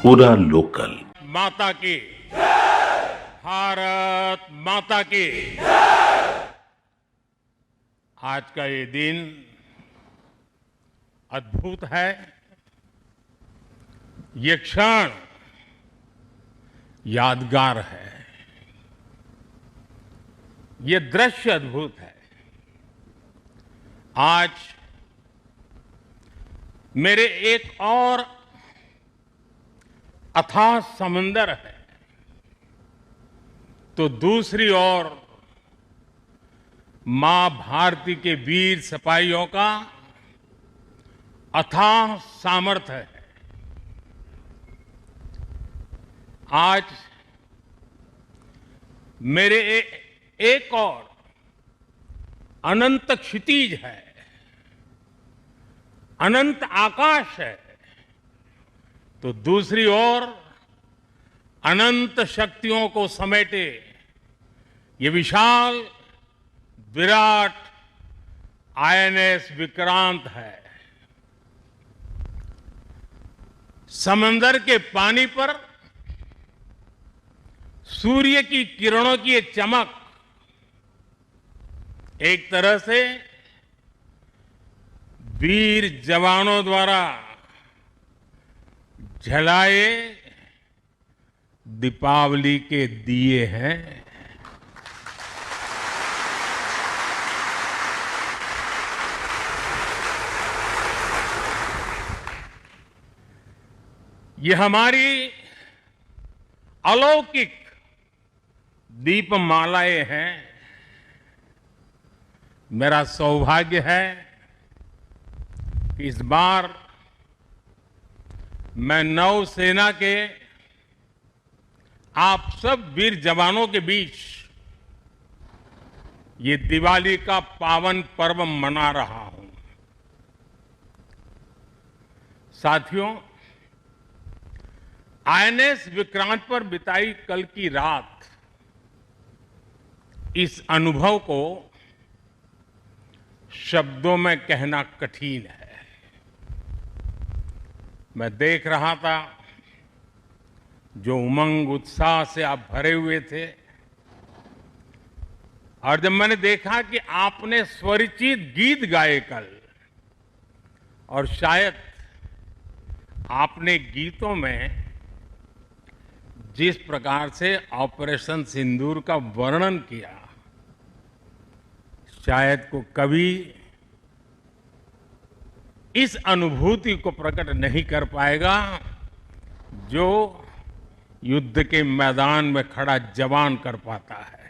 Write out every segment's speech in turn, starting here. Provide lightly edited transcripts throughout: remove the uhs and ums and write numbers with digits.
पूरा लोकल। माता की, भारत माता की। आज का ये दिन अद्भुत है। ये क्षण यादगार है। ये दृश्य अद्भुत है। आज मेरे एक और अथाह समंदर है, तो दूसरी ओर मां भारती के वीर सिपाहियों का अथाह सामर्थ्य है। आज मेरे एक और अनंत क्षितिज है, अनंत आकाश है, तो दूसरी ओर अनंत शक्तियों को समेटे ये विशाल विराट आईएनएस विक्रांत है। समंदर के पानी पर सूर्य की किरणों की ये चमक एक तरह से वीर जवानों द्वारा जलाए दीपावली के दिए हैं। ये हमारी अलौकिक दीपमालाएं हैं। मेरा सौभाग्य है कि इस बार मैं नौसेना के आप सब वीर जवानों के बीच ये दिवाली का पावन पर्व मना रहा हूं। साथियों, आईएनएस विक्रांत पर बिताई कल की रात इस अनुभव को शब्दों में कहना कठिन है। मैं देख रहा था जो उमंग उत्साह से आप भरे हुए थे, और जब मैंने देखा कि आपने स्वरचित गीत गाए कल, और शायद आपने गीतों में जिस प्रकार से ऑपरेशन सिंदूर का वर्णन किया, शायद को कभी इस अनुभूति को प्रकट नहीं कर पाएगा जो युद्ध के मैदान में खड़ा जवान कर पाता है।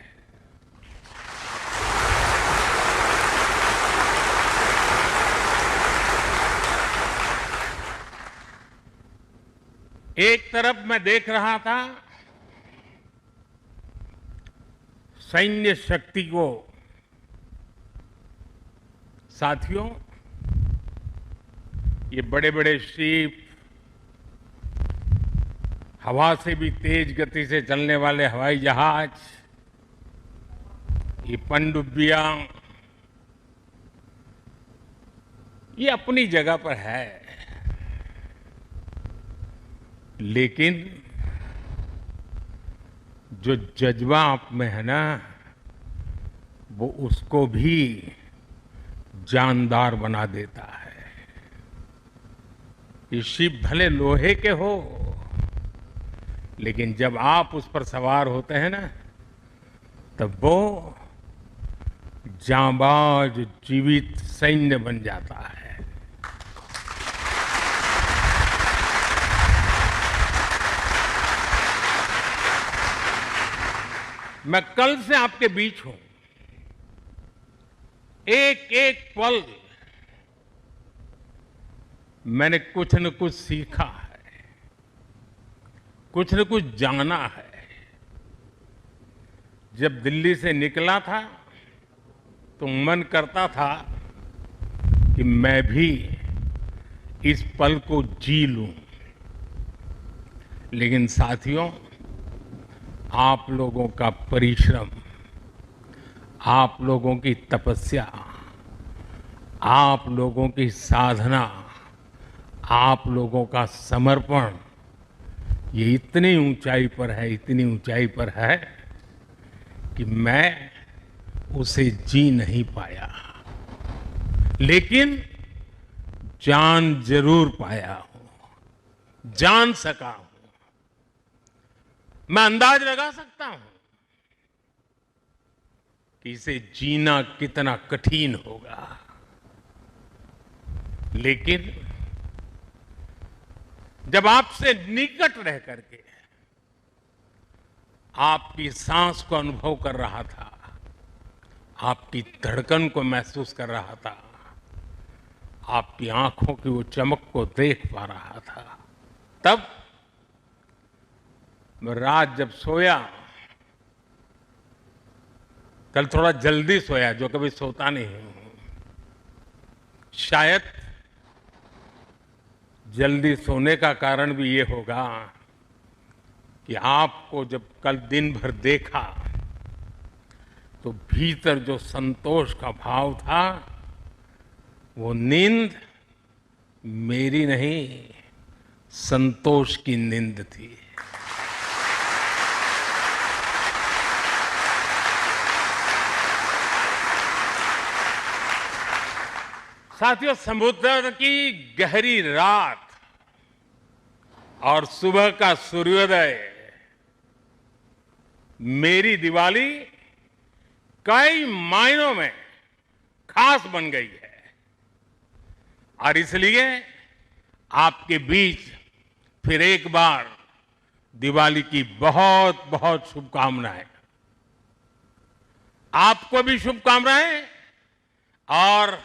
एक तरफ मैं देख रहा था सैन्य शक्ति को। साथियों, ये बड़े बड़े शिप, हवा से भी तेज गति से चलने वाले हवाई जहाज, ये पनडुब्बियां, ये अपनी जगह पर है, लेकिन जो जज्बा आप में है ना, वो उसको भी जानदार बना देता है। ये शिप भले लोहे के हो, लेकिन जब आप उस पर सवार होते हैं ना, तब वो जांबाज जीवित सैन्य बन जाता है। मैं कल से आपके बीच हूं। एक एक पल मैंने कुछ न कुछ सीखा है, कुछ न कुछ जाना है। जब दिल्ली से निकला था तो मन करता था कि मैं भी इस पल को जी लूं, लेकिन साथियों, आप लोगों का परिश्रम, आप लोगों की तपस्या, आप लोगों की साधना, आप लोगों का समर्पण, ये इतनी ऊंचाई पर है, इतनी ऊंचाई पर है कि मैं उसे जी नहीं पाया, लेकिन जान जरूर पाया हूं, जान सका हूं। मैं अंदाज लगा सकता हूं कि इसे जीना कितना कठिन होगा, लेकिन जब आपसे निकट रह करके आपकी सांस को अनुभव कर रहा था, आपकी धड़कन को महसूस कर रहा था, आपकी आंखों की वो चमक को देख पा रहा था, तब मैं रात जब सोया, कल थोड़ा जल्दी सोया, जो कभी सोता नहीं हूं। शायद जल्दी सोने का कारण भी ये होगा कि आपको जब कल दिन भर देखा तो भीतर जो संतोष का भाव था, वो नींद मेरी नहीं, संतोष की नींद थी। साथियों, समुद्र की गहरी रात और सुबह का सूर्योदय मेरी दिवाली कई मायनों में खास बन गई है, और इसलिए आपके बीच फिर एक बार दिवाली की बहुत बहुत शुभकामनाएं। आपको भी शुभकामनाएं, और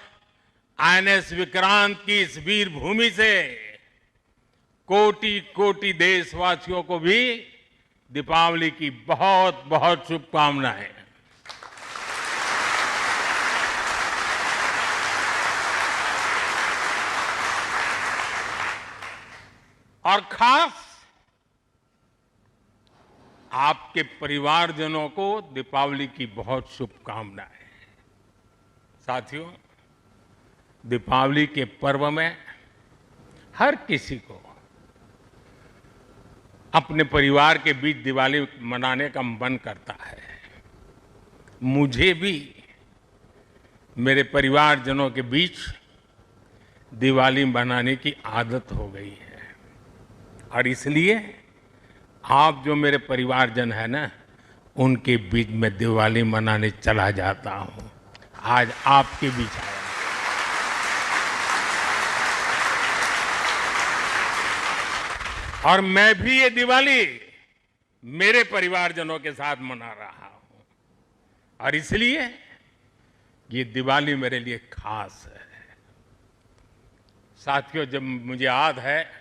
आईएनएस विक्रांत की इस वीर भूमि से कोटि कोटि देशवासियों को भी दीपावली की बहुत बहुत शुभकामनाएं। और खास आपके परिवारजनों को दीपावली की बहुत शुभकामनाएं। साथियों, दीपावली के पर्व में हर किसी को अपने परिवार के बीच दिवाली मनाने का मन करता है। मुझे भी मेरे परिवारजनों के बीच दिवाली मनाने की आदत हो गई है, और इसलिए आप जो मेरे परिवारजन है ना, उनके बीच में दिवाली मनाने चला जाता हूं। आज आपके बीच आया। और मैं भी ये दिवाली मेरे परिवारजनों के साथ मना रहा हूं, और इसलिए ये दिवाली मेरे लिए खास है। साथियों, जब मुझे याद है,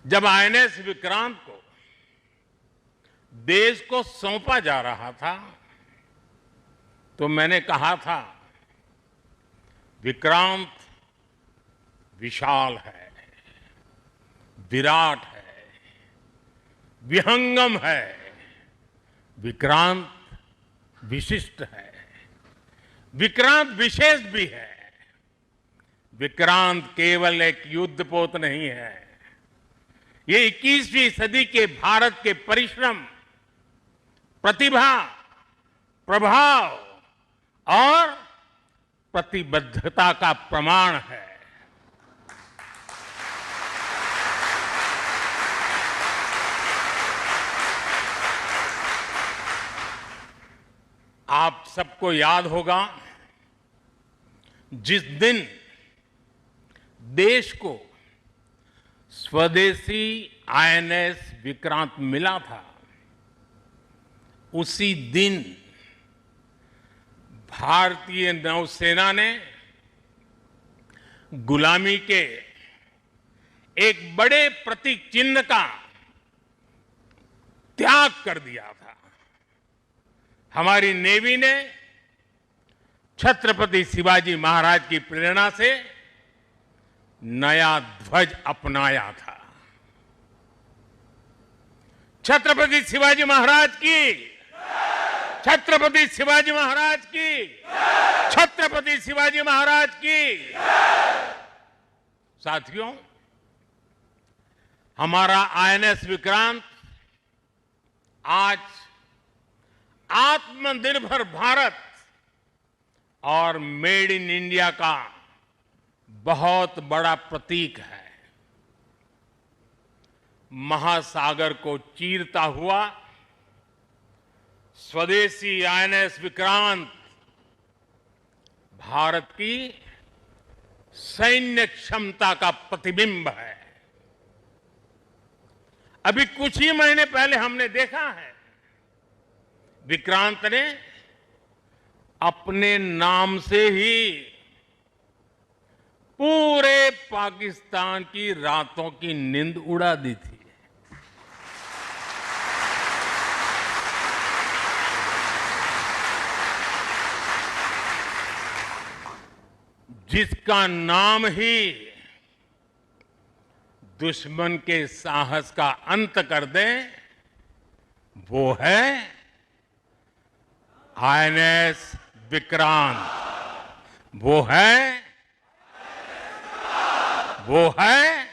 जब आईएनएस विक्रांत को देश को सौंपा जा रहा था, तो मैंने कहा था, विक्रांत विशाल है, विराट है, विहंगम है, विक्रांत विशिष्ट है, विक्रांत विशेष भी है। विक्रांत केवल एक युद्धपोत नहीं है, ये 21वीं सदी के भारत के परिश्रम, प्रतिभा, प्रभाव और प्रतिबद्धता का प्रमाण है। आप सबको याद होगा, जिस दिन देश को स्वदेशी आईएनएस विक्रांत मिला था, उसी दिन भारतीय नौसेना ने गुलामी के एक बड़े प्रतीक चिन्ह का त्याग कर दिया था। हमारी नेवी ने छत्रपति शिवाजी महाराज की प्रेरणा से नया ध्वज अपनाया था। छत्रपति शिवाजी महाराज की, छत्रपति शिवाजी महाराज की, छत्रपति शिवाजी महाराज की। साथियों, हमारा आईएनएस विक्रांत आज आत्मनिर्भर भारत और मेड इन इंडिया का बहुत बड़ा प्रतीक है। महासागर को चीरता हुआ स्वदेशी आईएनएस विक्रांत भारत की सैन्य क्षमता का प्रतिबिंब है। अभी कुछ ही महीने पहले हमने देखा है, विक्रांत ने अपने नाम से ही पूरे पाकिस्तान की रातों की नींद उड़ा दी थी। जिसका नाम ही दुश्मन के साहस का अंत कर दे, वो है आईएनएस विक्रांत। वो है